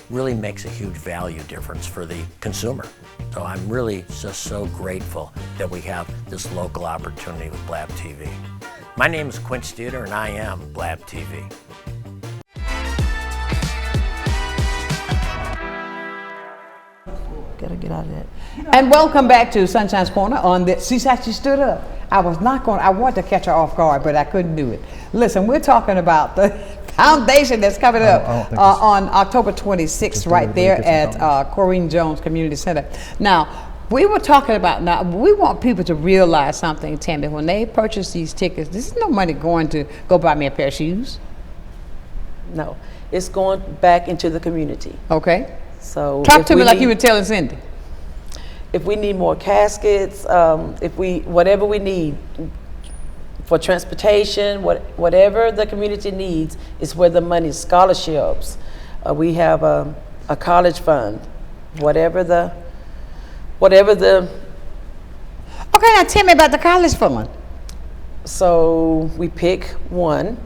really makes a huge value difference for the consumer. So I'm really just so grateful that we have this local opportunity with Blab TV. My name is Quince Theater, and I am Blab TV. Gotta get out of that. And welcome back to Sunshine's Corner on this. She actually stood up. I wanted to catch her off guard, but I couldn't do it. Listen, we're talking about the foundation that's coming up on October 26th right there at Corrine Jones Community Center. Now, we were talking about, we want people to realize something, Tammy. When they purchase these tickets, this is no money going to go buy me a pair of shoes. No, it's going back into the community. Okay. So talk to me like you were telling Cindy. If we need more caskets, whatever we need for transportation, whatever the community needs is where the money, scholarships. We have a college fund, whatever the. Okay, now tell me about the college fund. So we pick one.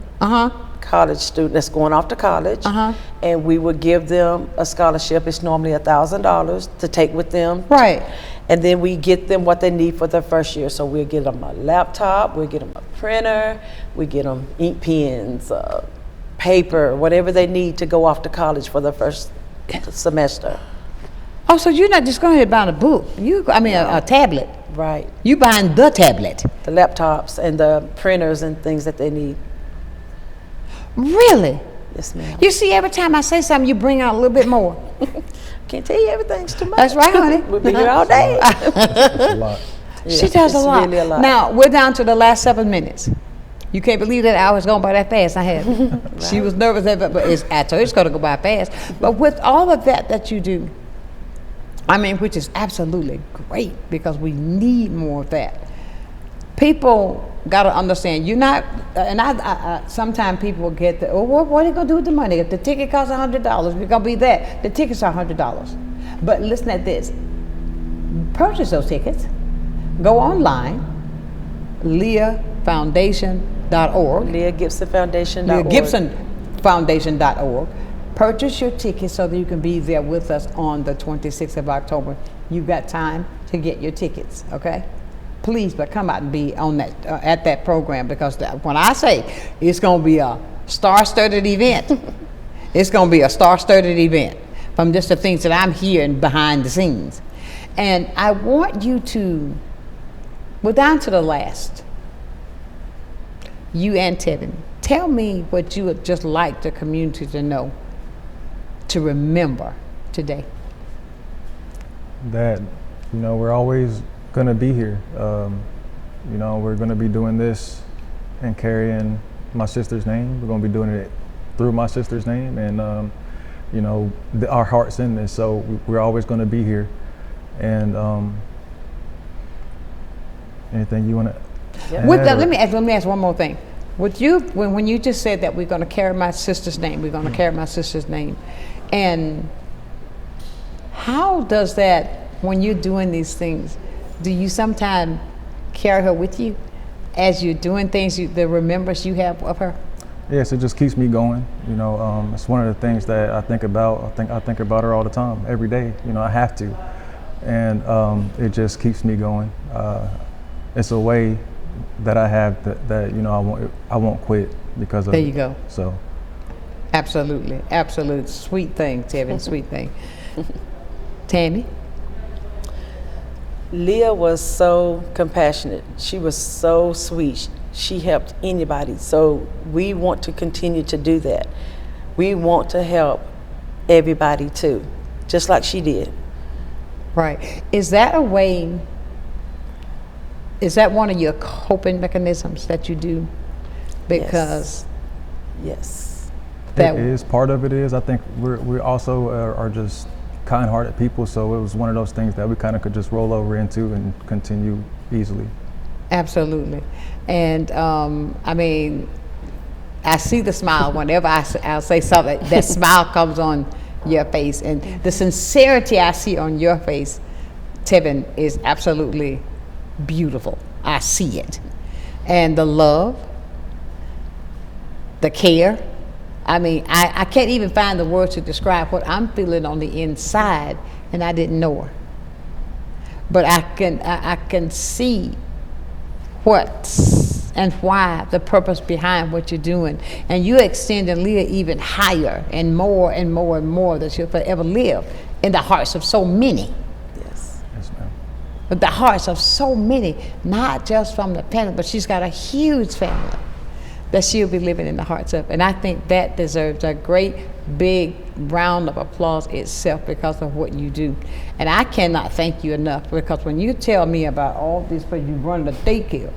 College student that's going off to college, and we would give them a scholarship. It's normally $1,000 to take with them. Right. And then we get them what they need for their first year. So we'll get them a laptop, we'll get them a printer, we get them ink pens, paper, whatever they need to go off to college for their first semester. Oh, so you're not just going to buy a book. A tablet. Right. You buying the tablet. The laptops and the printers and things that they need. Really? Yes, ma'am. You see, every time I say something, you bring out a little bit more. Can't tell you everything's too much. That's right, honey. We'll be here all day. That's a lot. Yeah, she does a lot. Really a lot. Now, we're down to the last 7 minutes. You can't believe that hour's going by that fast. I had. Right. She was nervous, but I told her it's going to go by fast. But with all of that you do, which is absolutely great because we need more of that. People gotta understand, you're not, and I sometimes people will get the, oh, what are you gonna do with the money? If the ticket costs $100, we're gonna be that. The tickets are $100. But listen at this, purchase those tickets, go online, LeahFoundation.org. LeahGibsonFoundation.org. Purchase your tickets so that you can be there with us on the 26th of October. You've got time to get your tickets, okay? Please, but come out and be on that at that program, because when I say it's going to be a star-studded event, it's going to be a star-studded event from just the things that I'm hearing behind the scenes. And I want you to, we're down to the last. You and Tevin, tell me what you would just like the community to know, to remember today. That, you know, we're always going to be here. You know, we're going to be doing this and carrying my sister's name. We're going to be doing it through my sister's name, and you know, our heart's in this, so we're always going to be here. And anything you want to add? Let me ask one more thing. With you, when you just said that we're going to carry my sister's name, we're going to carry my sister's name, and how does that, when you're doing these things, do you sometimes carry her with you as you're doing things, the remembrance you have of her? Yes, it just keeps me going. You know, it's one of the things that I think about. I think about her all the time, every day. You know, I have to, and it just keeps me going. It's a way that I have that you know I won't quit because of it. There you go. So, absolutely, absolute sweet thing, Tevin, sweet thing. Tammy. Leah was so compassionate. She was so sweet. She helped anybody. So we want to continue to do that. We want to help everybody too, just like she did. Right. Is that a way, is that one of your coping mechanisms that you do? Because yes. That it is, part of it is. I think we also are just kind-hearted people, so it was one of those things that we kind of could just roll over into and continue easily. Absolutely. And I mean, I see the smile whenever I'll say something. That smile comes on your face, and the sincerity I see on your face, Tevin, is absolutely beautiful. I see it. And the love, the care. I mean, I can't even find the words to describe what I'm feeling on the inside, and I didn't know her. But I can see what and why, the purpose behind what you're doing. And you're extending Leah even higher and more and more and more, that she'll forever live in the hearts of so many. Yes. Yes, ma'am. But the hearts of so many, not just from the family, but she's got a huge family that she'll be living in the hearts of. And I think that deserves a great big round of applause itself because of what you do. And I cannot thank you enough, because when you tell me about all these places, you run the daycare,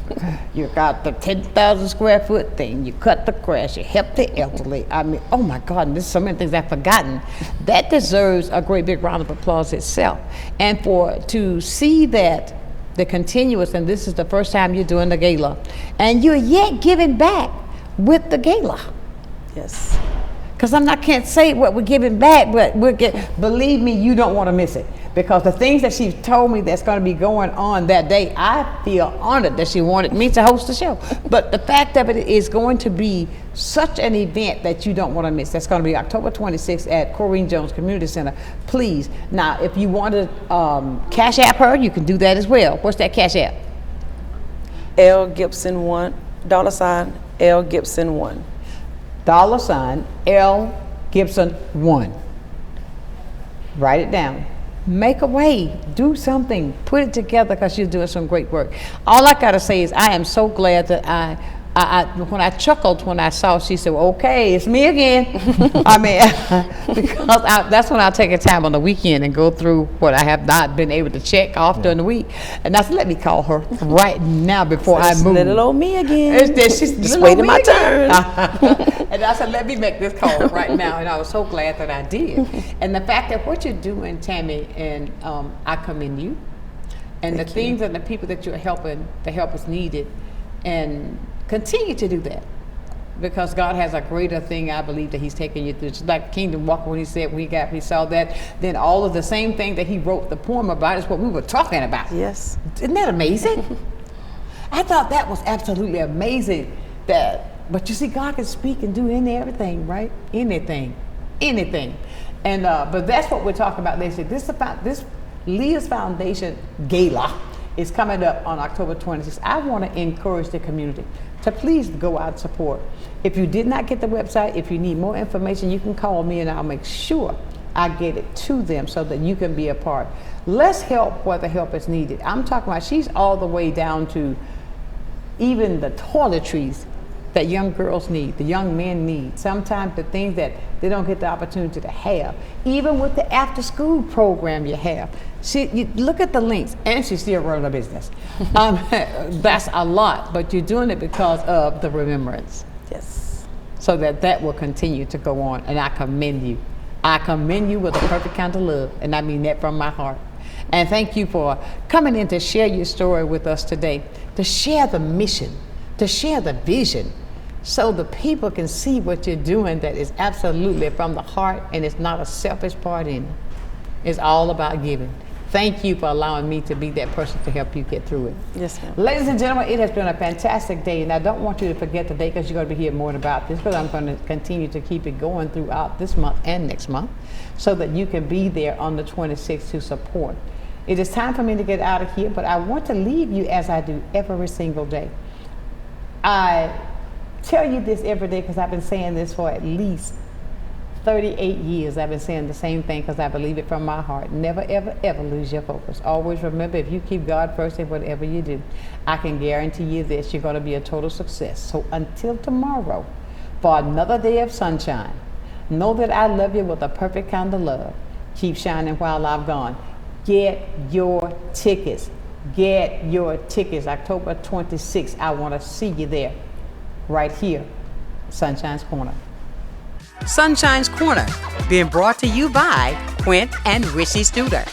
you got the 10,000 square foot thing, you cut the grass, you help the elderly. I mean, oh my God, and there's so many things I've forgotten. That deserves a great big round of applause itself. And to see that the continuous, and this is the first time you're doing the gala, and you're yet giving back with the gala. Yes. Because can't say what we're giving back, but believe me, you don't want to miss it. Because the things that she told me that's going to be going on that day, I feel honored that she wanted me to host the show. But the fact of it is going to be such an event that you don't want to miss. That's going to be October 26th at Corrine Jones Community Center. Please. Now, if you want to Cash App her, you can do that as well. What's that Cash App? L Gibson 1, $ L Gibson 1. $ L Gibson 1. Write it down. Make a way. Do something. Put it together, because you're doing some great work. All I gotta say is I am so glad that when I chuckled when I saw, she said, well, okay, it's me again. I mean, because that's when I take a time on the weekend and go through what I have not been able to check off during the week. And I said, let me call her right now before I move. Little old me again. She's just waiting my turn. And I said, let me make this call right now. And I was so glad that I did. And the fact that what you're doing, Tammy, and I commend you. And the things and the people that you're helping, the help is needed. and continue to do that. Because God has a greater thing, I believe, that He's taking you through. Just like Kingdom Walker, when he said he saw that, then all of the same thing that he wrote the poem about is what we were talking about. Yes. Isn't that amazing? I thought that was absolutely amazing. But you see, God can speak and do everything, right? Anything. And but that's what we're talking about. They said this Leah's Foundation Gala is coming up on October 26th. I want to encourage the community to please go out and support. If you did not get the website, if you need more information, you can call me and I'll make sure I get it to them so that you can be a part. Let's help where the help is needed. I'm talking about, she's all the way down to even the toiletries that young girls need, the young men need. Sometimes the things that they don't get the opportunity to have. Even with the after school program you have. You look at the links, and she's still running a business. That's a lot, but you're doing it because of the remembrance. Yes. So that will continue to go on, and I commend you. I commend you with a perfect kind of love, and I mean that from my heart. And thank you for coming in to share your story with us today, to share the mission, to share the vision, so the people can see what you're doing that is absolutely from the heart, and it's not a selfish part in it. It's all about giving. Thank you for allowing me to be that person to help you get through it. Yes, ma'am. Ladies and gentlemen, it has been a fantastic day, and I don't want you to forget the day, because you're going to be hearing more about this, because I'm going to continue to keep it going throughout this month and next month, so that you can be there on the 26th to support. It is time for me to get out of here, but I want to leave you as I do every single day. I tell you this every day because I've been saying this for at least 38 years. I've been saying the same thing because I believe it from my heart. Never, ever, ever lose your focus. Always remember, if you keep God first in whatever you do, I can guarantee you this, you're going to be a total success. So until tomorrow, for another day of sunshine, know that I love you with a perfect kind of love. Keep shining while I've gone. Get your tickets. Get your tickets. October 26th, I want to see you there, right here, Sunshine's Corner. Sunshine's Corner, being brought to you by Quint and Richie Studer.